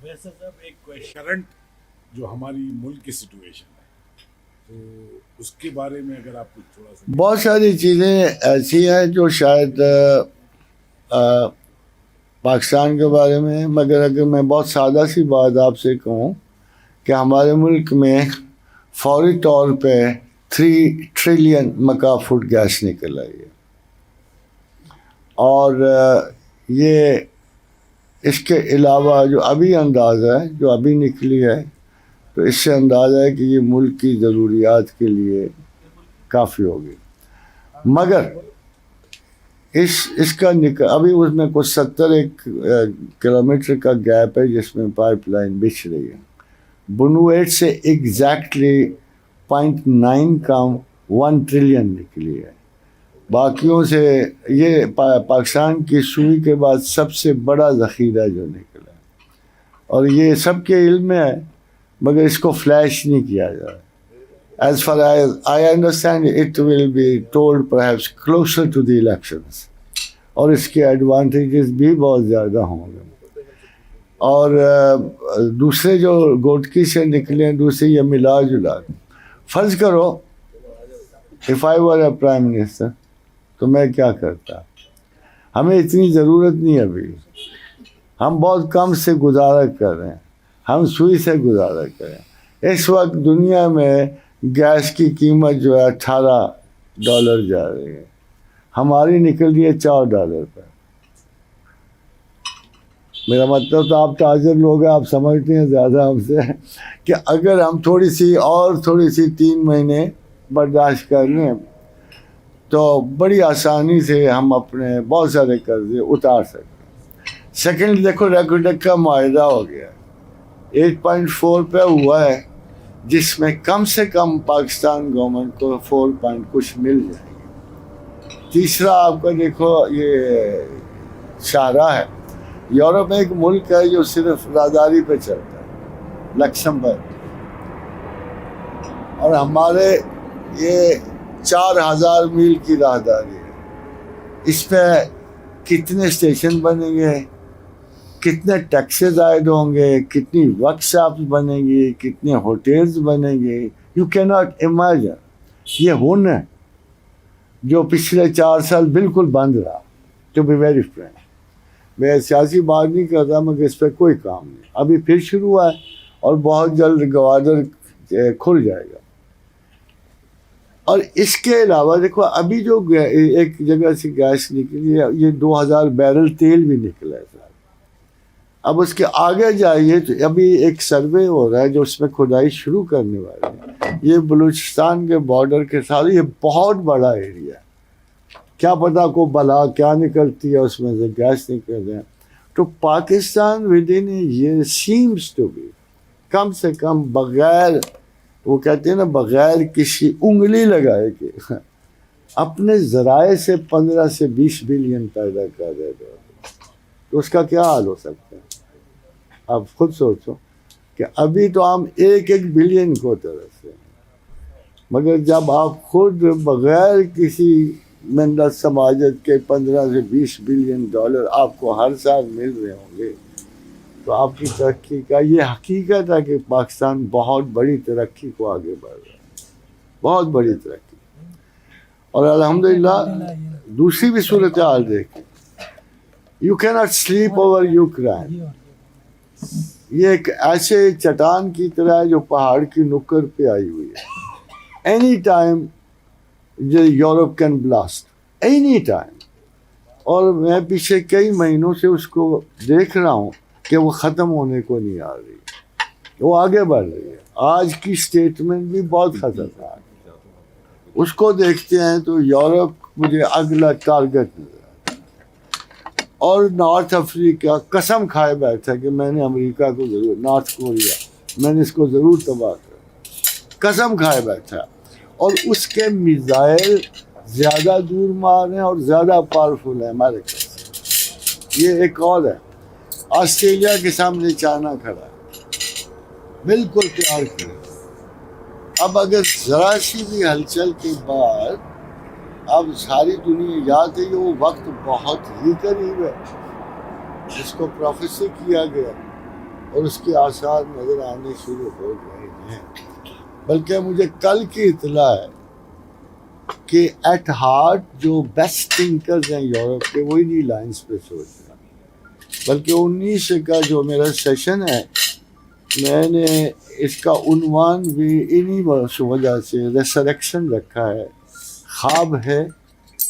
ویسے صاحب ایک کرنٹ جو ہماری ملک کی سچویشن ہے تو اس کے بارے میں اگر آپ کچھ تھوڑا سا بہت ساری چیزیں ایسی ہیں جو شاید پاکستان کے بارے میں، مگر اگر میں بہت سادہ سی بات آپ سے کہوں کہ ہمارے ملک میں فوری طور پہ 3 ٹریلین مکعب فٹ گیس نکل آئی ہے، اور یہ اس کے علاوہ جو ابھی اندازہ ہے جو ابھی نکلی ہے، تو اس سے اندازہ ہے کہ یہ ملک کی ضروریات کے لیے کافی ہوگی، مگر اس کا ابھی اس میں کچھ 71 کلومیٹر کا گیپ ہے جس میں پائپ لائن بچھ رہی ہے۔ بنویٹ سے ایگزیکٹلی 0.9 کا 1 ٹریلین نکلی ہے، باقیوں سے یہ پاکستان کی سوئی کے بعد سب سے بڑا ذخیرہ جو نکلا ہے، اور یہ سب کے علم میں ہے مگر اس کو فلیش نہیں کیا جا رہا۔ As far as I understand, it will be told perhaps closer to the elections. اور اس کے ایڈوانٹیجز بھی بہت زیادہ ہوں گے۔ اور دوسرے جو گوٹکی سے نکلے ہیں، دوسرے یہ ملا جلا، فرض کرو if I were a prime minister تو میں کیا کرتا؟ ہمیں اتنی ضرورت نہیں ابھی، ہم بہت کم سے گزارا کر رہے ہیں، ہم سوئی سے گزارا کر رہے ہیں۔ اس وقت دنیا میں گیس کی قیمت جو ہے $18 جا رہی ہے، ہماری نکل رہی ہے $4 پہ۔ میرا مطلب تو آپ تاجر لوگ ہیں، آپ سمجھتے ہیں زیادہ ہم سے کہ اگر ہم تھوڑی سی 3 مہینے برداشت کر لیں تو بڑی آسانی سے ہم اپنے بہت سارے قرضے اتار سکتے ہیں۔ سیکنڈ دیکھو ریگولیٹر کا معاہدہ ہو گیا 8.4 پہ ہوا ہے، جس میں کم سے کم پاکستان گورنمنٹ کو 4 کچھ مل جائے گی۔ تیسرا آپ کا دیکھو یہ شاہراہ ہے، یورپ میں ایک ملک ہے جو صرف راہداری پہ چلتا ہے، لکسمبرگ، اور ہمارے یہ 4000 میل کی راہداری ہے۔ اس پہ کتنے اسٹیشن بنیں گے، کتنے ٹیکسز عائد ہوں گے، کتنی ورک شاپس بنیں گی، کتنے ہوٹلز بنیں گے، یو کی ناٹ امیجن۔ یہ ہن ہے جو پچھلے 4 سال بالکل بند رہا، ٹو بی ویری فرینک۔ میں سیاسی بات نہیں کرتا مگر اس پہ کوئی کام نہیں، ابھی پھر شروع ہوا ہے اور بہت جلد گوادر کھل جائے گا۔ اور اس کے علاوہ دیکھو ابھی جو ایک جگہ سے گیس نکلی ہے، یہ 2000 بیرل تیل بھی نکلا ہے۔ اب اس کے آگے جائیے تو ابھی ایک سروے ہو رہا ہے جو اس میں کھدائی شروع کرنے والے ہیں، یہ بلوچستان کے بارڈر کے ساتھ، یہ بہت بڑا ایریا ہے، کیا پتا کو بلا کیا نکلتی ہے اس میں سے، گیس نکل رہے ہیں۔ تو Pakistan within a year seems to be کم سے کم بغیر، وہ کہتے ہیں نا بغیر کسی انگلی لگائے کے اپنے ذرائع سے 15 سے 20 بلین پیدا کر رہے تھے، تو اس کا کیا حال ہو سکتا ہے؟ آپ خود سوچو کہ ابھی تو ہم 1 بلین کو ترس رہے ہیں، مگر جب آپ خود بغیر کسی منت سماجت کے 15 سے 20 بلین ڈالر آپ کو ہر سال مل رہے ہوں گے، تو آپ کی ترقی کا یہ حقیقت ہے کہ پاکستان بہت بڑی ترقی کو آگے بڑھ رہا ہے، بہت بڑی ترقی۔ اور الحمدللہ دوسری بھی صورتحال دیکھیں، یو کی ناٹ سلیپ اوور یوکرین، یہ ایک ایسے چٹان کی طرح ہے جو پہاڑ کی نکر پہ آئی ہوئی ہے، any time Europe can blast, any time. اور میں پیچھے کئی مہینوں سے اس کو دیکھ رہا ہوں کہ وہ ختم ہونے کو نہیں آ رہی، وہ آگے بڑھ رہی ہے۔ آج کی سٹیٹمنٹ بھی بہت خطرناک ہے، اس کو دیکھتے ہیں تو یورپ مجھے اگلا ٹارگٹ نظر۔ اور نارتھ افریقہ قسم کھائے بیٹھا کہ میں نے امریکہ کو ضرور، نارتھ کوریا میں نے اس کو ضرور تباہ کرا، قسم کھائے بیٹھا، اور اس کے میزائل زیادہ دور مار ہیں اور زیادہ پاورفل ہیں ہمارے سے۔ یہ ایک اور ہے، آسٹریلیا کے سامنے چائنا کھڑا ہے، بالکل تیار کھڑا۔ اب اگر ذرا سی بھی ہلچل کے بعد اب ساری دنیا یاد ہے کہ وہ وقت بہت ہی قریب ہے جس کو پروفیسی کیا گیا، اور اس کے آثار نظر آنے شروع ہو گئے ہیں. بلکہ مجھے کل کی اطلاع ہے کہ ایٹ ہارٹ جو بیسٹ تھنکرز ہیں یورپ کے وہ انہی لائنس پہ سوچ رہے ہیں. بلکہ 19 کا جو میرا سیشن ہے میں نے اس کا عنوان بھی انہی وجہ سے ریسریکشن رکھا ہے، خواب ہے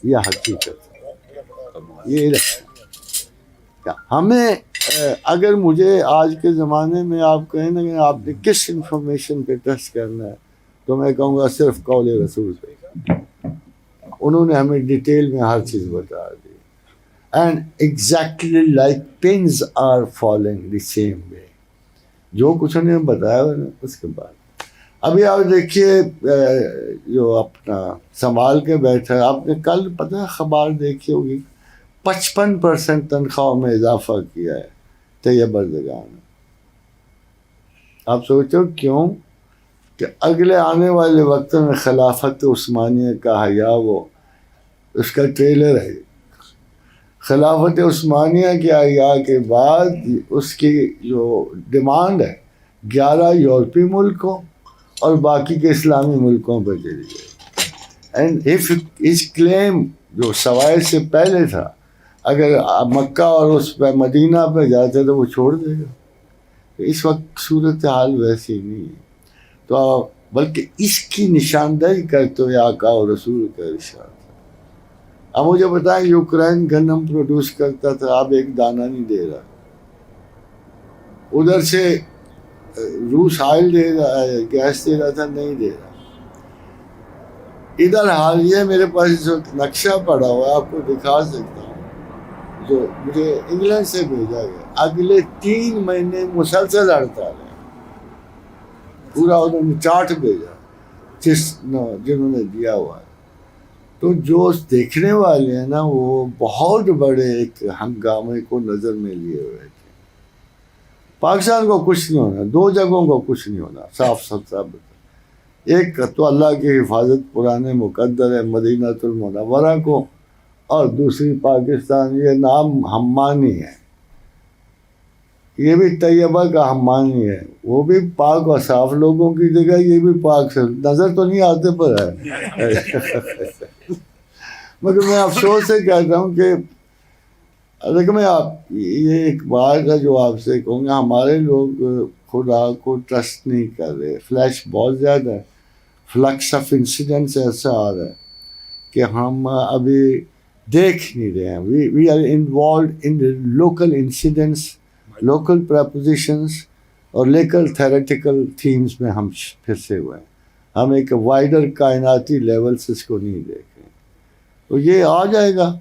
یا حقیقت ہے. یہ رکھا ہمیں اگر مجھے آج کے زمانے میں آپ کہیں نا کہ آپ نے کس انفارمیشن پہ ٹرسٹ کرنا ہے تو میں کہوں گا صرف قول رسول پہ. انہوں نے ہمیں ڈیٹیل میں ہر چیز بتا دی. And exactly like pins are falling the same way. جو کچھ انہوں نے بتایا اس کے بعد ابھی آپ دیکھیے جو اپنا سنبھال کے بیٹھا ہے. آپ نے کل پتہ خبر دیکھی ہوگی 55% تنخواہ میں اضافہ کیا ہے طیب اردگان. آپ سوچو کیوں؟ کہ اگلے آنے والے وقت میں خلافت عثمانیہ کا حیا وہ اس کا ٹریلر ہے. خلافت عثمانیہ کے حیا کے بعد اس کی جو ڈیمانڈ ہے 11 یورپی ملکوں اور باقی کے اسلامی ملکوں پہ چلی گئی. اینڈ اف اس کلیم جو سوائے سے پہلے تھا اگر مکہ اور اس پہ مدینہ پہ جاتے تو وہ چھوڑ دے گا. اس وقت صورتحال ویسی نہیں ہے تو بلکہ اس کی نشاندہی کرتے ہوئے آقا اور رسول کا ارشاد. اب مجھے بتائیں یوکرین گندم پروڈیوس کرتا تھا، اب ایک دانہ نہیں دے رہا. ادھر سے روس آئل دے رہا ہے، گیس دے رہا تھا، نہیں دے رہا. ادھر حالیہ میرے پاس جو نقشہ پڑا ہوا ہے آپ کو دکھا سکتا ہوں جو مجھے انگلینڈ سے بھیجا گیا. اگلے 3 مہینے مسلسل ہڑتال ہے. پورا انہوں نے چارٹ بھیجا جنہوں نے دیا ہوا ہے. تو جو دیکھنے والے ہیں نا وہ بہت بڑے ایک ہنگامے کو نظر میں لیے ہوئے تھے. پاکستان کو کچھ نہیں ہونا، 2 جگہوں کو کچھ نہیں ہونا، صاف ستھرا. ایک تو اللہ کی حفاظت پرانے مقدر ہے مدینہ المنورہ کو، اور دوسری پاکستان. یہ نام حمانی ہے، یہ بھی طیبہ کا حمانی ہے، وہ بھی پاک اور صاف لوگوں کی جگہ، یہ بھی پاک سے نظر تو نہیں آتے پر ہے. مگر میں افسوس سے کہتا ہوں کہ دیکھیں میں یہ ایک بات ہے جو آپ سے کہوں گا، ہمارے لوگ خدا کو ٹرسٹ نہیں کر رہے. فلیش بہت زیادہ ہے، فلکس آف انسیڈنٹس ایسا آ رہا ہے کہ ہم ابھی دیکھ نہیں رہے ہیں. We are involved in local incidents, local prepositions اور لیکل تھیریٹیکل تھیمز میں ہم پھر سے ہوئے ہیں. ہم ایک وائڈر کائناتی لیول سے اس کو نہیں دیکھ رہے. تو یہ آ جائے گا.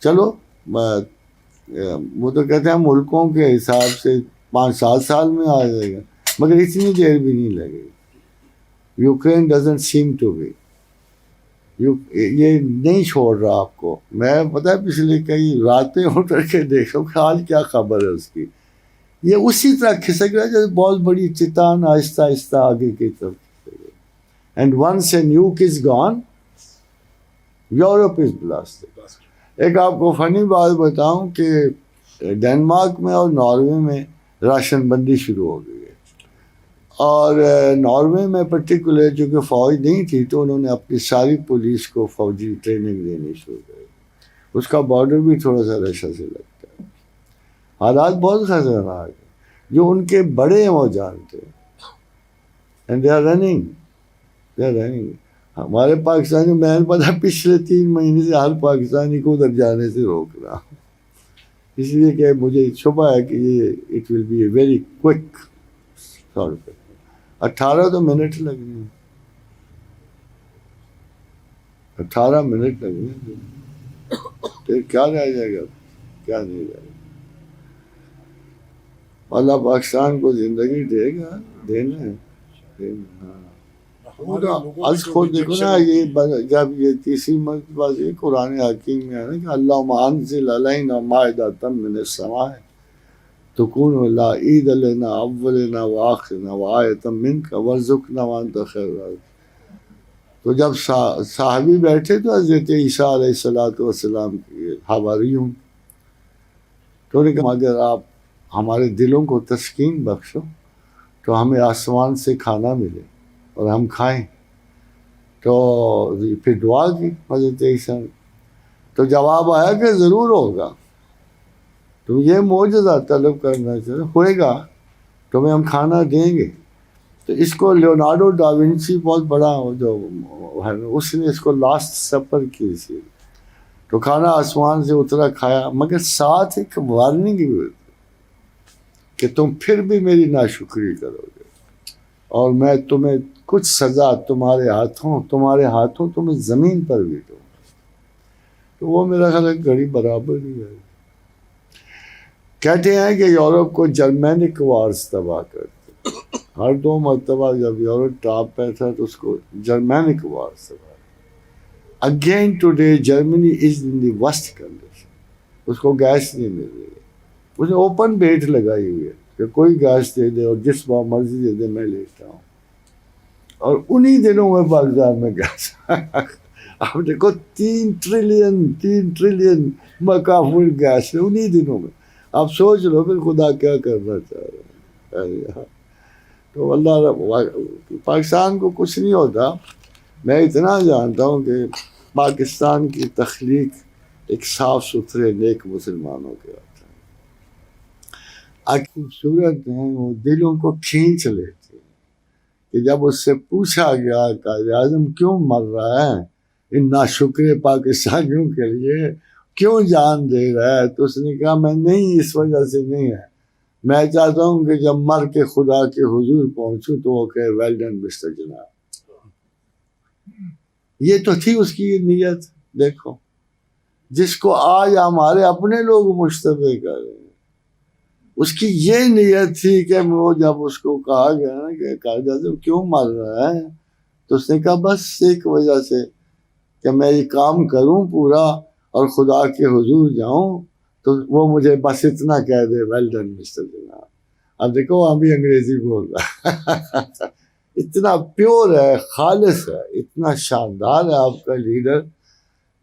چلو وہ تو کہتے ہیں ملکوں کے حساب سے 5-7 سال میں آ جائے گا، مگر اتنی دیر بھی نہیں لگے گی. Ukraine doesn't seem to be, یہ نہیں چھوڑ رہا آپ کو. میں پتہ ہے پچھلے کئی راتیں اٹھ کے دیکھا کہ آج کیا خبر ہے اس کی. یہ اسی طرح کھسک رہا ہے جیسے بہت بڑی چٹان آہستہ آہستہ آگے کی طرف کھسک رہی. And once a nuke is gone Europe is blasted. ایک آپ کو فنی بات بتاؤں کہ ڈینمارک میں اور ناروے میں راشن بندی شروع ہو گئی ہے. اور ناروے میں پرٹیکولر جو کہ فوج نہیں تھی تو انہوں نے اپنی ساری پولیس کو فوجی ٹریننگ دینی شروع کری. اس کا بارڈر بھی تھوڑا سا رشا سے لگتا ہے. حالات بہت خطرناک ہیں. جو ان کے بڑے ہیں وہ جانتے ہیں. And they are running. ہمارے پاکستانی میں نے پتا پچھلے 3 مہینے سے ہر پاکستانی کو ادھر جانے سے روک رہا ہوں، اس لیے کہ مجھے شبہ ہے کہ یہ it will be a very quick sort. 18 تو منٹ لگنے ہیں، 18 منٹ لگنے ہیں. پھر کیا رہ جائے گا، کیا نہیں رہے گا. اللہ پاکستان کو زندگی دے گا، دینا ہے. ہاں از خود دیکھو نا، یہ جب یہ 30 مرتبہ یہ قرآن حکیم میں ہے نا کہ اللہم انزل علینا مائدۃ من السماء تکون لا عید لنا اولنا وآخرنا وآیۃ منک وارزقنا وانت خیر الرازقین. تو جب صحابی بیٹھے تو حضرت عیسیٰ علیہ السلام کے حواریوں تو انہوں نے کہا اگر آپ ہمارے دلوں کو تسکین بخشو تو ہمیں آسمان سے کھانا ملے اور ہم کھائیں. تو پھر دعا کی حضرت عیسیٰ نے. تو جواب آیا کہ ضرور ہوگا. تم یہ معجزہ طلب کرنا چاہتے ہوئے گا تمہیں ہم کھانا دیں گے. تو اس کو لیونارڈو ڈاونچی بہت بڑا جو ہے اس نے اس کو لاسٹ سفر کی تھی. تو کھانا آسمان سے اترا کھایا مگر ساتھ ایک وارننگ بھی کہ تم پھر بھی میری ناشکری کرو گے اور میں تمہیں کچھ سزا تمہارے ہاتھوں تمہیں زمین پر بھی دوں. تو وہ میرا خیال ہے گھڑی برابر ہی ہے. کہتے ہیں کہ یورپ کو جرمینک وارز تباہ کرتے. ہر 2 مرتبہ جب یورپ ٹاپ پہ تھا تو اس کو جرمینک وارز تباہ. Again today Germany is in the worst condition. اس کو گیس نہیں مل رہی ہے. اس نے اوپن بیٹ لگائی ہوئی ہے کہ کوئی گیس دے دے اور جس بار مرضی دے دے میں لیتا ہوں. اور انہی دنوں میں بازار میں گیس آپ دیکھو 3 ٹریلین مکافل گیس ہے انہی دنوں میں. آپ سوچ لو پھر خدا کیا کرنا چاہ رہا ہے. تو اللہ پاکستان کو کچھ نہیں ہوتا. میں اتنا جانتا ہوں کہ پاکستان کی تخلیق ایک صاف ستھرے نیک مسلمانوں کے ہاتھ ہے. خوبصورت ہیں وہ دلوں کو کھینچ لیتے ہیں کہ جب اس سے پوچھا گیا قائد اعظم کیوں مر رہا ہے ان ناشکر پاکستانیوں کے لیے, کیوں جان دے رہا ہے, تو اس نے کہا میں نہیں اس وجہ سے نہیں ہے, میں چاہتا ہوں کہ جب مر کے خدا کے حضور پہنچوں تو وہ کہے ویل ڈن مسٹر جناب. یہ تو تھی اس کی نیت. دیکھو جس کو آج ہمارے اپنے لوگ مشتبہ کر رہے ہیں اس کی یہ نیت تھی کہ وہ جب اس کو کہا گیا نا کہ قائد اعظم کیوں مر رہا ہے تو اس نے کہا بس ایک وجہ سے کہ میں یہ کام کروں پورا اور خدا کے حضور جاؤں تو وہ مجھے بس اتنا کہہ دے ویل ڈن مسٹر جناب. اب دیکھو ابھی انگریزی بول رہا ہے. اتنا پیور ہے, خالص ہے, اتنا شاندار ہے آپ کا لیڈر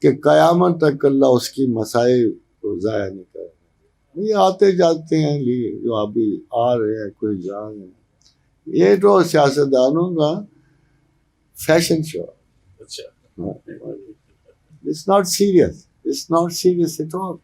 کہ قیامت تک اللہ اس کی مسائل کو ضائع نہیں کرے. یہ آتے جاتے ہیں جو ابھی آ رہے ہیں کوئی جا رہے ہیں, یہ تو سیاستدانوں کا fashion show. It's not serious. It's not serious at all.